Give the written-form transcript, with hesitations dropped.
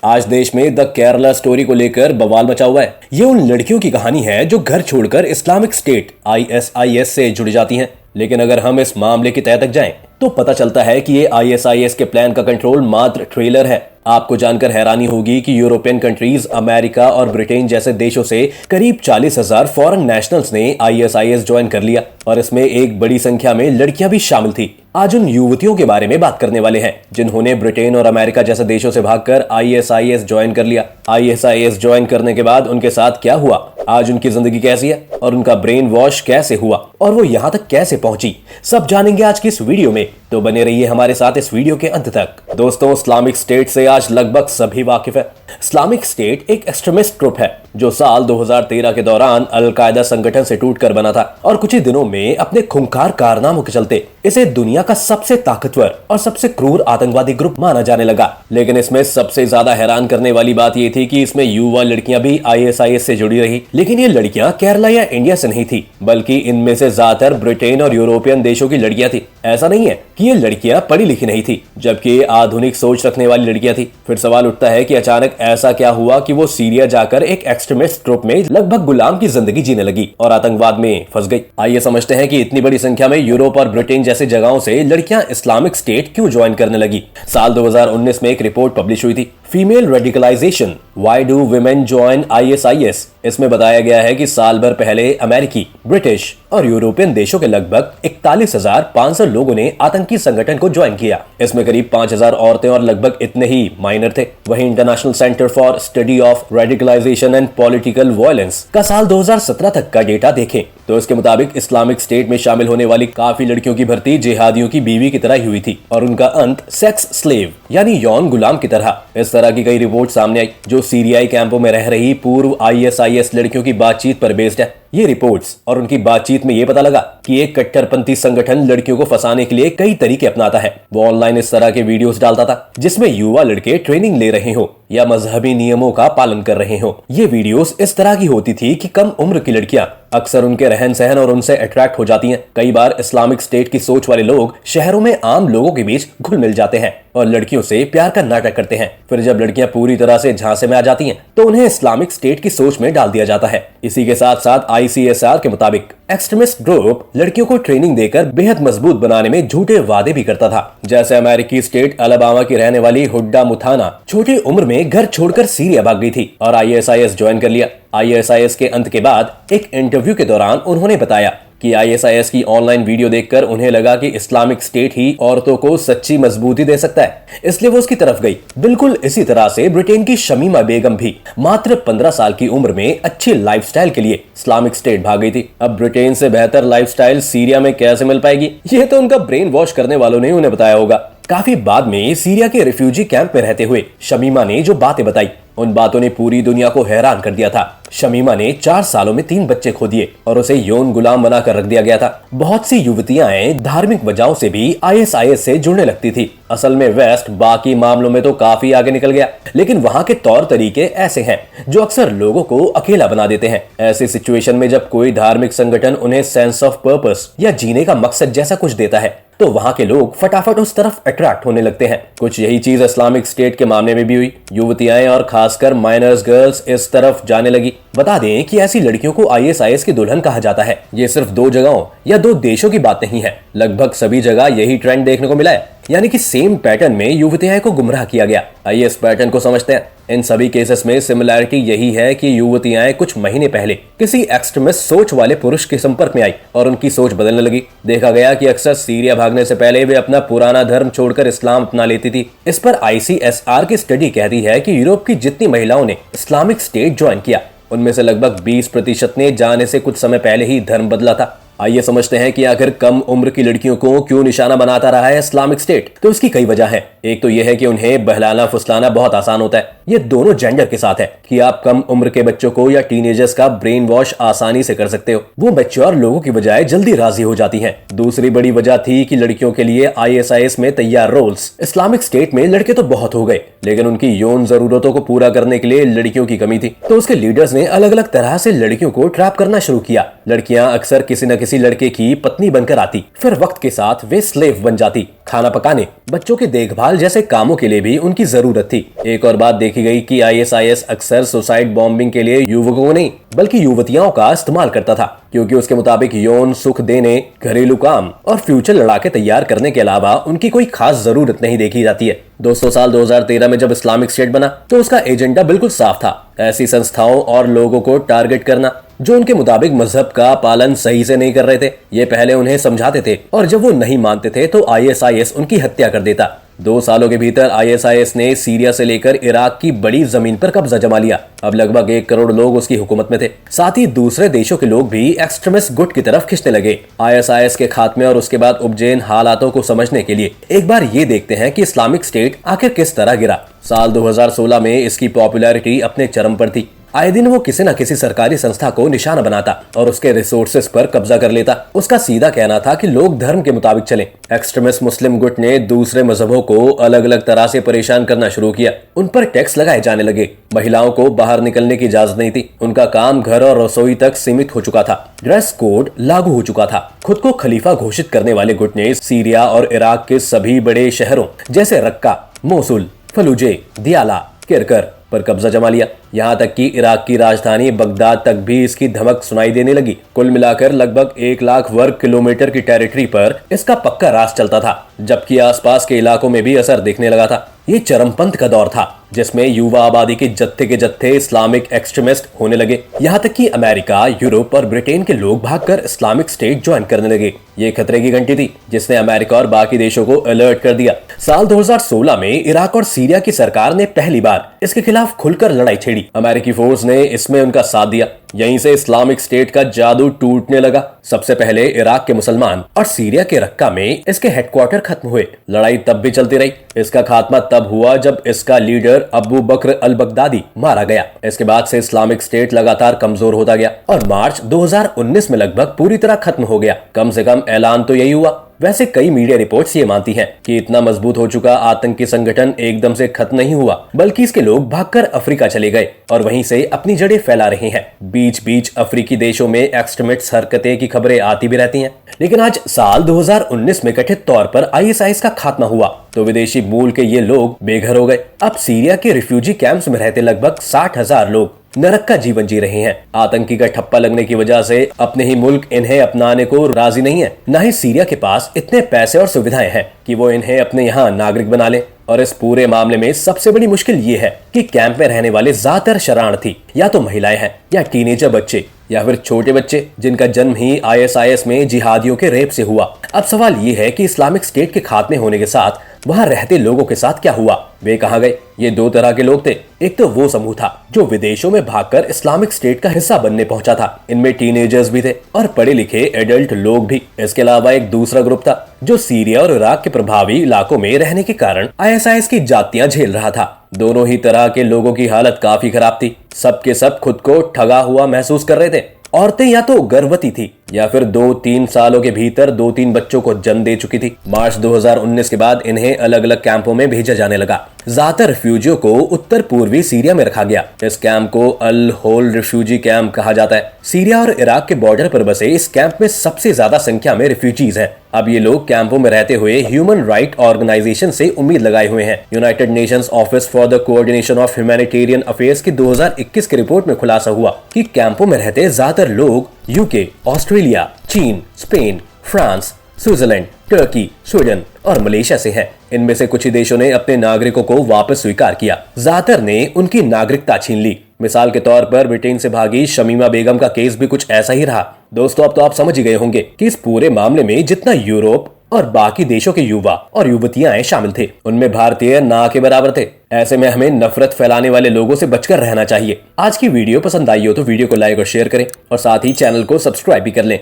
आज देश में द केरला स्टोरी को लेकर बवाल मचा हुआ है। ये उन लड़कियों की कहानी है जो घर छोड़कर इस्लामिक स्टेट ISIS से जुड़ जाती हैं। लेकिन अगर हम इस मामले की तह तक जाएं, तो पता चलता है कि ये ISIS के प्लान का कंट्रोल मात्र ट्रेलर है। आपको जानकर हैरानी होगी कि यूरोपियन कंट्रीज, अमेरिका और ब्रिटेन जैसे देशों से करीब 40,000 फॉरेन नेशनल्स ने ISIS ज्वाइन कर लिया और इसमें एक बड़ी संख्या में लड़कियां भी शामिल थी। आज उन युवतियों के बारे में बात करने वाले हैं जिन्होंने ब्रिटेन और अमेरिका जैसे देशों से भागकर ISIS ज्वाइन कर लिया। ISIS ज्वाइन करने के बाद उनके साथ क्या हुआ, आज उनकी जिंदगी कैसी है और उनका ब्रेन वॉश कैसे हुआ और वो यहाँ तक कैसे पहुंची, सब जानेंगे आज की इस वीडियो में। तो बने रहिए हमारे साथ इस वीडियो के अंत तक। दोस्तों, इस्लामिक स्टेट से आज लगभग सभी वाकिफ है। इस्लामिक स्टेट एक एक्सट्रीमिस्ट ग्रुप है जो साल 2013 के दौरान अल-कायदा संगठन से टूटकर बना था और कुछ ही दिनों में अपने खूंखार कारनामों के चलते इसे दुनिया का सबसे ताकतवर और सबसे क्रूर आतंकवादी ग्रुप माना जाने लगा। लेकिन इसमें सबसे ज्यादा हैरान करने वाली बात यह थी कि इसमें युवा लड़कियां भी ISIS से जुड़ी रही। लेकिन ये लड़कियां केरला या इंडिया से नहीं थी, बल्कि इनमें से ज्यादातर ब्रिटेन और यूरोपियन देशों की लड़कियां थी। ऐसा नहीं है कि ये लड़कियां पढ़ी लिखी नहीं थी, जबकि ये आधुनिक सोच रखने वाली लड़कियां थी। फिर सवाल उठता है कि अचानक ऐसा क्या हुआ कि वो सीरिया जाकर एक एक्सट्रीमिस्ट ग्रुप में लगभग गुलाम की जिंदगी जीने लगी और आतंकवाद में फंस गई। आइए समझते हैं कि इतनी बड़ी संख्या में यूरोप और ब्रिटेन जैसी जगहों से लड़कियां इस्लामिक स्टेट क्यों ज्वाइन करने लगी। साल 2019 में एक रिपोर्ट पब्लिश हुई थी, female radicalisation, why do women join ISIS। इसमें बताया गया है कि साल भर पहले अमेरिकी, ब्रिटिश और यूरोपियन देशों के लगभग 41,500 लोगों ने आतंकी संगठन को ज्वाइन किया। इसमें करीब 5,000 औरतें और लगभग इतने ही माइनर थे। वहीं international centre for study of radicalisation and political violence का साल 2017 तक का डेटा देखें तो इसके मुताबिक इस्लामिक स्टेट में शामिल होने वाली काफी लड़कियों की भर्ती जिहादियों की बीवी की तरह हुई थी और उनका अंत सेक्स स्लेव यानी यौन गुलाम की तरह। इस तरह की कई रिपोर्ट सामने आई जो सीरियाई कैंपों में रह रही पूर्व ISIS लड़कियों की बातचीत पर बेस्ड है। ये रिपोर्ट्स और उनकी बातचीत में ये पता लगा कि एक कट्टरपंथी संगठन लड़कियों को फंसाने के लिए कई तरीके अपनाता है। वो ऑनलाइन इस तरह के वीडियोस डालता था जिसमें युवा लड़के ट्रेनिंग ले रहे हो या मजहबी नियमों का पालन कर रहे हो। ये वीडियोस इस तरह की होती थी कि कम उम्र की लड़कियां अक्सर उनके रहन सहन और उनसे अट्रैक्ट हो जाती हैं। कई बार इस्लामिक स्टेट की सोच वाले लोग शहरों में आम लोगों के बीच घुल मिल जाते हैं और लड़कियों से प्यार का नाटक करते हैं। फिर जब लड़कियां पूरी तरह से झांसे में आ जाती हैं तो उन्हें इस्लामिक स्टेट की सोच में डाल दिया जाता है। इसी के साथ साथ ICSR के मुताबिक एक्सट्रीमिस्ट ग्रुप लड़कियों को ट्रेनिंग देकर बेहद मजबूत बनाने में झूठे वादे भी करता था। जैसे अमेरिकी स्टेट अलाबामा की रहने वाली हुड्डा मुथाना छोटी उम्र में घर छोड़कर सीरिया भाग गई थी और ISIS ज्वाइन कर लिया। ISIS के अंत के बाद एक इंटरव्यू के दौरान उन्होंने बताया कि ISIS की ऑनलाइन वीडियो देखकर उन्हें लगा कि इस्लामिक स्टेट ही औरतों को सच्ची मजबूती दे सकता है, इसलिए वो उसकी तरफ गई। बिल्कुल इसी तरह से ब्रिटेन की शमीमा बेगम भी मात्र 15 साल की उम्र में अच्छी लाइफस्टाइल के लिए इस्लामिक स्टेट भाग गई थी। अब ब्रिटेन से बेहतर लाइफस्टाइल सीरिया में कैसे मिल पाएगी, ये तो उनका ब्रेन वॉश करने वालों ने उन्हें बताया होगा। काफी बाद में सीरिया के रिफ्यूजी कैंप में रहते हुए शमीमा ने जो बातें बताई, उन बातों ने पूरी दुनिया को हैरान कर दिया था। शमीमा ने 4 सालों में 3 बच्चे खो दिए और उसे यौन गुलाम बनाकर रख दिया गया था। बहुत सी युवतियां धार्मिक वजहों से भी ISIS से जुड़ने लगती थी। असल में वेस्ट बाकी मामलों में तो काफी आगे निकल गया, लेकिन वहां के तौर तरीके ऐसे हैं जो अक्सर लोगों को अकेला बना देते हैं। ऐसी सिचुएशन में जब कोई धार्मिक संगठन उन्हें सेंस ऑफ पर्पस या जीने का मकसद जैसा कुछ देता है तो वहां के लोग फटाफट उस तरफ अट्रैक्ट होने लगते हैं। कुछ यही चीज इस्लामिक स्टेट के मामले में भी हुई। युवतियां और खासकर माइनर्स गर्ल्स इस तरफ जाने लगी। बता दें कि ऐसी लड़कियों को ISIS की दुल्हन कहा जाता है। ये सिर्फ 2 जगहों या 2 देशों की बात नहीं है, लगभग सभी जगह यही ट्रेंड देखने को मिला है, यानी कि सेम पैटर्न में युवतियां को गुमराह किया गया। आइए इस पैटर्न को समझते हैं। इन सभी केसेस में सिमिलैरिटी यही है कि युवतियां कुछ महीने पहले किसी एक्सट्रीमिस्ट सोच वाले पुरुष के संपर्क में आई और उनकी सोच बदलने लगी। देखा गया कि अक्सर सीरिया भागने से पहले वे अपना पुराना धर्म छोड़कर इस्लाम अपना लेती थी। इस पर ICSR की स्टडी कहती है कि यूरोप की जितनी महिलाओं ने इस्लामिक स्टेट ज्वाइन किया उनमें से लगभग 20% ने जाने से कुछ समय पहले ही धर्म बदला था। आइए समझते हैं कि आखिर कम उम्र की लड़कियों को क्यों निशाना बनाता रहा है इस्लामिक स्टेट। तो इसकी कई वजह है। एक तो यह है कि उन्हें बहलाना फुसलाना बहुत आसान होता है। ये दोनों जेंडर के साथ है कि आप कम उम्र के बच्चों को या टीनेजर्स का ब्रेन वॉश आसानी से कर सकते हो। वो मैच्योर लोगों की बजाय जल्दी राजी हो जाती हैं। दूसरी बड़ी वजह थी कि लड़कियों के लिए ISIS में तैयार रोल्स। इस्लामिक स्टेट में लड़के तो बहुत हो गए, लेकिन उनकी यौन जरूरतों को पूरा करने के लिए लड़कियों की कमी थी। तो उसके लीडर्स ने अलग अलग तरह से लड़कियों को ट्रैप करना शुरू किया लड़कियां अक्सर किसी न किसी लड़के की पत्नी बनकर आती, फिर वक्त के साथ वे स्लेव बन जाती। खाना पकाने, बच्चों की देखभाल जैसे कामों के लिए भी उनकी जरूरत थी। एक और बात देखी गई कि आईएसआईएस अक्सर सुसाइड बॉम्बिंग के लिए युवकों को नहीं बल्कि युवतियों का इस्तेमाल करता था, क्योंकि उसके मुताबिक यौन सुख देने, घरेलू काम और फ्यूचर लड़ाके तैयार करने के अलावा उनकी कोई खास जरूरत नहीं देखी जाती है। दोस्तों, साल 2013 में जब इस्लामिक स्टेट बना तो उसका एजेंडा बिल्कुल साफ था, ऐसी संस्थाओं और लोगों को टारगेट करना जो उनके मुताबिक मजहब का पालन सही से नहीं कर रहे थे। ये पहले उन्हें समझाते थे और जब वो नहीं मानते थे तो आईएसआईएस उनकी हत्या कर देता। 2 सालों के भीतर आईएसआईएस ने सीरिया से लेकर इराक की बड़ी जमीन पर कब्जा जमा लिया। अब लगभग 1 करोड़ लोग उसकी हुकूमत में थे। साथ ही दूसरे देशों के लोग भी एक्सट्रीमिस्ट गुट की तरफ खिंचने लगे। आईएसआईएस के खात्मे और उसके बाद उपजैन हालातों को समझने के लिए एक बार ये देखते हैं कि इस्लामिक स्टेट आखिर किस तरह गिरा। साल 2016 में इसकी पॉपुलैरिटी अपने चरम पर थी। आए दिन वो किसी न किसी सरकारी संस्था को निशाना बनाता और उसके रिसोर्सेज पर कब्जा कर लेता। उसका सीधा कहना था कि लोग धर्म के मुताबिक चलें। एक्सट्रीमिस्ट मुस्लिम गुट ने दूसरे मजहबों को अलग अलग तरह से परेशान करना शुरू किया। उन पर टैक्स लगाए जाने लगे। महिलाओं को बाहर निकलने की इजाजत नहीं थी। उनका काम घर और रसोई तक सीमित हो चुका था। ड्रेस कोड लागू हो चुका था। खुद को खलीफा घोषित करने वाले गुट ने सीरिया और इराक के सभी बड़े शहरों जैसे रक्का, मोसुल, फलूजे, दियाला, किरकर पर कब्जा जमा लिया। यहाँ तक कि इराक की राजधानी बगदाद तक भी इसकी धमक सुनाई देने लगी। कुल मिलाकर लगभग 1 लाख वर्ग किलोमीटर की टेरिटरी पर इसका पक्का राज चलता था, जबकि आसपास के इलाकों में भी असर दिखने लगा था। ये चरमपंथ का दौर था जिसमें युवा आबादी के जत्थे इस्लामिक एक्सट्रीमिस्ट होने लगे। यहाँ तक कि अमेरिका, यूरोप और ब्रिटेन के लोग भागकर इस्लामिक स्टेट ज्वाइन करने लगे। ये खतरे की घंटी थी जिसने अमेरिका और बाकी देशों को अलर्ट कर दिया। साल 2016 में इराक और सीरिया की सरकार ने पहली बार इसके खिलाफ खुलकर लड़ाई छेड़ी। अमेरिकी फोर्स ने इसमें उनका साथ दिया। यहीं से इस्लामिक स्टेट का जादू टूटने लगा। सबसे पहले इराक के मुसलमान और सीरिया के रक्का में इसके हेडक्वार्टर खत्म हुए। लड़ाई तब भी चलती रही। इसका खात्मा तब हुआ जब इसका लीडर अबू बकर अल बगदादी मारा गया। इसके बाद से इस्लामिक स्टेट लगातार कमजोर होता गया और मार्च 2019 में लगभग पूरी तरह खत्म हो गया। कम से कम ऐलान तो यही हुआ। वैसे कई मीडिया रिपोर्ट्स ये मानती हैं कि इतना मजबूत हो चुका आतंकी संगठन एकदम से खत्म नहीं हुआ, बल्कि इसके लोग भागकर अफ्रीका चले गए और वहीं से अपनी जड़ें फैला रहे हैं। बीच बीच अफ्रीकी देशों में एक्सट्रीमिस्ट हरकतें की खबरें आती भी रहती हैं। लेकिन आज साल 2019 में कथित तौर पर आईएसआईएस का खात्मा हुआ तो विदेशी मूल के ये लोग बेघर हो गए। अब सीरिया के रिफ्यूजी कैंप्स में रहते लगभग 60,000 लोग नरक का जीवन जी रहे हैं। आतंकी का ठप्पा लगने की वजह से अपने ही मुल्क इन्हें अपनाने को राजी नहीं है। न ही सीरिया के पास इतने पैसे और सुविधाएं हैं कि वो इन्हें अपने यहाँ नागरिक बना ले। और इस पूरे मामले में सबसे बड़ी मुश्किल ये है कि कैंप में रहने वाले ज्यादातर शरणार्थी या तो महिलाएं हैं या टीनेजर बच्चे या फिर छोटे बच्चे जिनका जन्म ही आईएसआईएस में जिहादियों के रेप से हुआ। अब सवाल ये है कि इस्लामिक स्टेट के खात्मे होने के साथ वहां रहते लोगों के साथ क्या हुआ, वे कहां गए। ये 2 तरह के लोग थे। एक तो वो समूह था जो विदेशों में भागकर इस्लामिक स्टेट का हिस्सा बनने पहुंचा था। इनमें टीनेजर्स भी थे और पढ़े लिखे एडल्ट लोग भी। इसके अलावा एक दूसरा ग्रुप था जो सीरिया और इराक के प्रभावी इलाकों में रहने के कारण आईएसआईएस की जातियां झेल रहा था। दोनों ही तरह के लोगों की हालत काफी खराब थी। सबके सब खुद को ठगा हुआ महसूस कर रहे थे। औरतें या तो गर्भवती थी या फिर 2-3 सालों के भीतर 2-3 बच्चों को जन्म दे चुकी थी। मार्च 2019 के बाद इन्हें अलग अलग कैंपों में भेजा जाने लगा। ज्यादातर रिफ्यूजियों को उत्तर पूर्वी सीरिया में रखा गया। इस कैंप को अल होल रिफ्यूजी कैंप कहा जाता है। सीरिया और इराक के बॉर्डर पर बसे इस कैंप में सबसे ज्यादा संख्या में रिफ्यूजीज हैं। अब ये लोग कैंपों में रहते हुए ह्यूमन राइट ऑर्गेनाइजेशन से उम्मीद लगाए हुए हैं। United Nations office for the coordination of humanitarian affairs की 2021 की रिपोर्ट में खुलासा हुआ कि कैंपों में रहते ज्यादातर लोग यूके, ऑस्ट्रेलिया, चीन, Spain, France, Switzerland, Turkey, Sweden और मलेशिया से हैं। इनमें से कुछ ही देशों ने अपने नागरिकों को वापस स्वीकार किया। ज्यादातर ने उनकी नागरिकता छीन ली। मिसाल के तौर पर ब्रिटेन से भागी शमीमा बेगम का केस भी कुछ ऐसा ही रहा। दोस्तों, अब तो आप समझ ही गए होंगे कि इस पूरे मामले में जितना यूरोप और बाकी देशों के युवा और युवतियां शामिल थे, उनमें भारतीय ना के बराबर थे। ऐसे में हमें नफरत फैलाने वाले लोगों से बचकर रहना चाहिए। आज की वीडियो पसंद आई हो तो वीडियो को लाइक और शेयर करें और साथ ही चैनल को सब्सक्राइब भी कर लें।